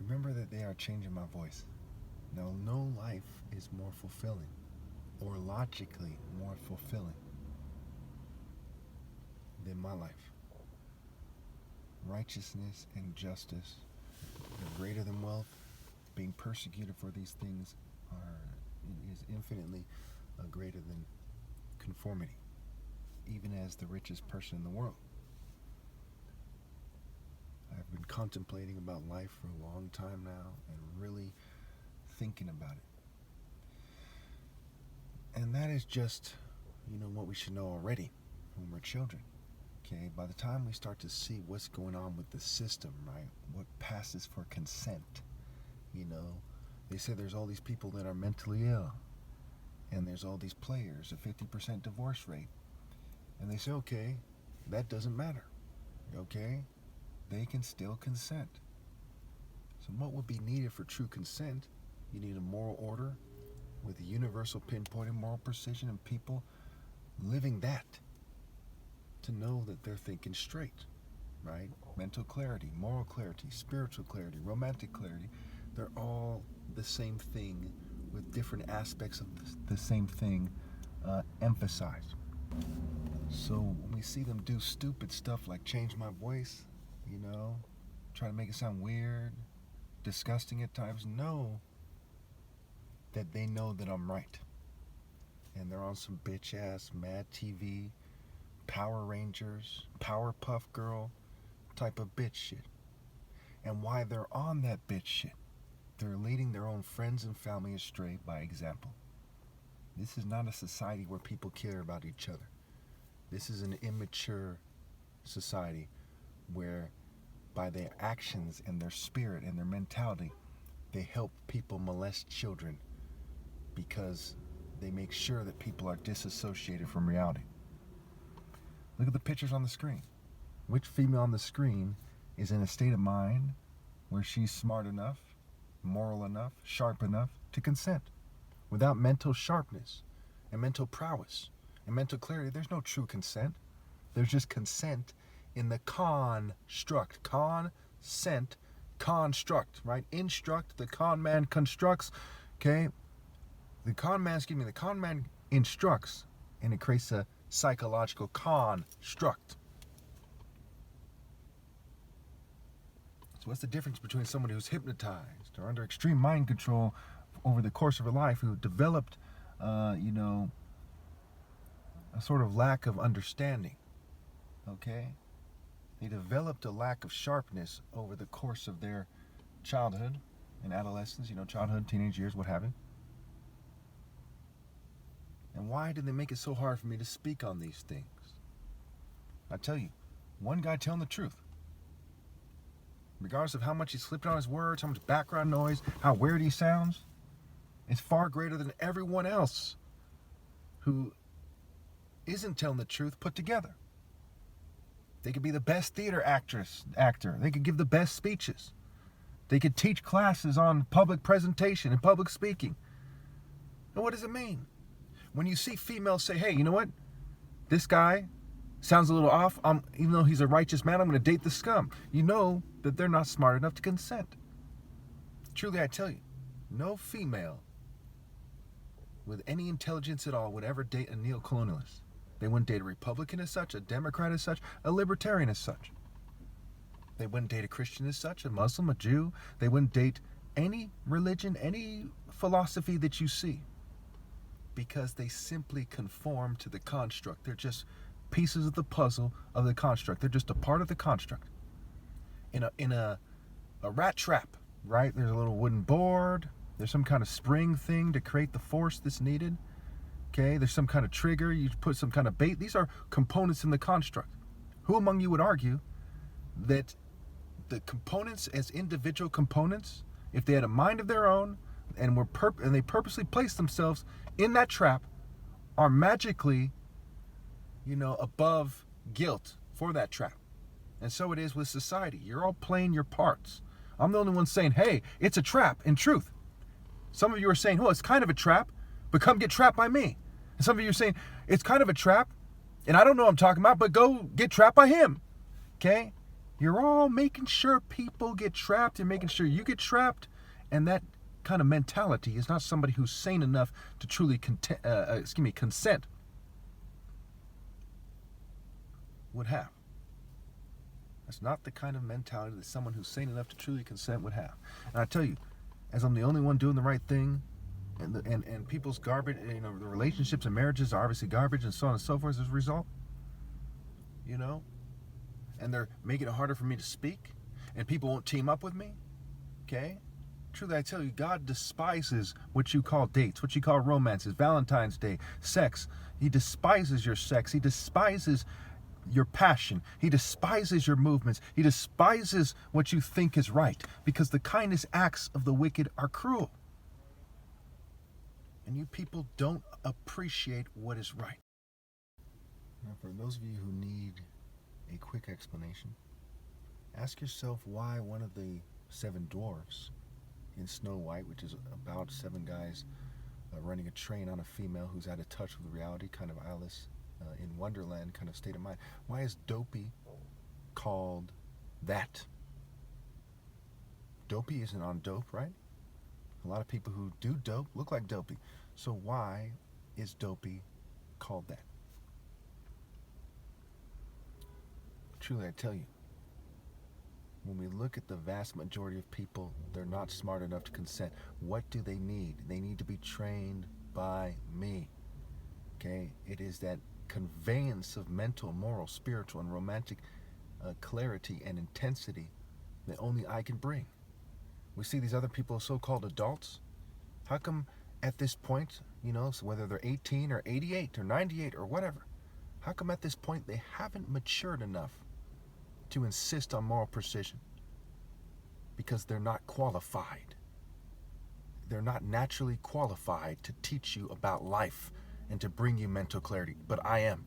Remember that they are changing my voice. Now, no life is more fulfilling or logically more fulfilling than my life. Righteousness and justice are greater than wealth. Being persecuted for these things is infinitely greater than conformity, even as the richest person in the world. I've been contemplating about life for a long time now and really thinking about it. And that is just, what we should know already when we're children. Okay, by the time we start to see what's going on with the system, right? What passes for consent, they say there's all these people that are mentally ill, and there's all these players, a 50% divorce rate, and they say, okay, that doesn't matter, okay? They can still consent. So what would be needed for true consent? You need a moral order with universal pinpoint and moral precision, and people living that to know that they're thinking straight, right? Mental clarity, moral clarity, spiritual clarity, romantic clarity, they're all the same thing with different aspects of the same thing emphasized. So when we see them do stupid stuff like change my voice, try to make it sound weird, disgusting at times, know that they know that I'm right. And they're on some bitch ass Mad TV, Power Rangers, Powerpuff Girl type of bitch shit. And why they're on that bitch shit, they're leading their own friends and family astray by example. This is not a society where people care about each other. This is an immature society where by their actions and their spirit and their mentality, they help people molest children because they make sure that people are disassociated from reality. Look at the pictures on the screen. Which female on the screen is in a state of mind where she's smart enough, moral enough, sharp enough to consent? Without mental sharpness and mental prowess and mental clarity, there's no true consent. There's just consent in the construct. Consent, construct, right? Instruct, the con man constructs, okay? The con man instructs, and it creates a psychological construct. So what's the difference between someone who's hypnotized or under extreme mind control over the course of her life, who developed, a sort of lack of understanding, okay? They developed a lack of sharpness over the course of their childhood and adolescence, childhood, teenage years, what have you. And why did they make it so hard for me to speak on these things? I tell you, one guy telling the truth. Regardless of how much he slipped on his words, how much background noise, how weird he sounds, is far greater than everyone else who isn't telling the truth put together. They could be the best theater actor. They could give the best speeches. They could teach classes on public presentation and public speaking. And what does it mean? When you see females say, hey, you know what? This guy sounds a little off. Even though he's a righteous man, I'm going to date the scum. You know that they're not smart enough to consent. Truly, I tell you, no female with any intelligence at all would ever date a neocolonialist. They wouldn't date a Republican as such, a Democrat as such, a Libertarian as such. They wouldn't date a Christian as such, a Muslim, a Jew. They wouldn't date any religion, any philosophy that you see, because they simply conform to the construct. They're just pieces of the puzzle of the construct. They're just a part of the construct. In a rat trap, right? There's a little wooden board. There's some kind of spring thing to create the force that's needed. Okay, there's some kind of trigger. You put some kind of bait. These are components in the construct. Who among you would argue that the components as individual components, if they had a mind of their own and they purposely placed themselves in that trap, are magically, above guilt for that trap? And so it is with society. You're all playing your parts. I'm the only one saying, hey, it's a trap in truth. Some of you are saying, oh, it's kind of a trap, but come get trapped by me. And some of you are saying, it's kind of a trap, and I don't know what I'm talking about, but go get trapped by him. Okay? You're all making sure people get trapped and making sure you get trapped. And that kind of mentality is not somebody who's sane enough to truly consent would have. That's not the kind of mentality that someone who's sane enough to truly consent would have. And I tell you, as I'm the only one doing the right thing, and people's garbage, the relationships and marriages are obviously garbage and so on and so forth as a result, and they're making it harder for me to speak, and people won't team up with me, okay? Truly, I tell you, God despises what you call dates, what you call romances, Valentine's Day, sex. He despises your sex. He despises your passion. He despises your movements. He despises what you think is right, because the kindest acts of the wicked are cruel. And you people don't appreciate what is right. Now, for those of you who need a quick explanation, ask yourself why one of the 7 dwarfs in Snow White, which is about 7 guys running a train on a female who's out of touch with reality, kind of Alice in Wonderland kind of state of mind. Why is Dopey called that? Dopey isn't on dope, right? A lot of people who do dope look like Dopey. So why is Dopey called that? Truly, I tell you, when we look at the vast majority of people, they're not smart enough to consent. What do they need? They need to be trained by me. Okay? It is that conveyance of mental, moral, spiritual, and romantic clarity and intensity that only I can bring. We see these other people, so-called adults. How come at this point, so whether they're 18 or 88 or 98 or whatever, how come at this point they haven't matured enough to insist on moral precision? Because they're not qualified. They're not naturally qualified to teach you about life and to bring you mental clarity. But I am.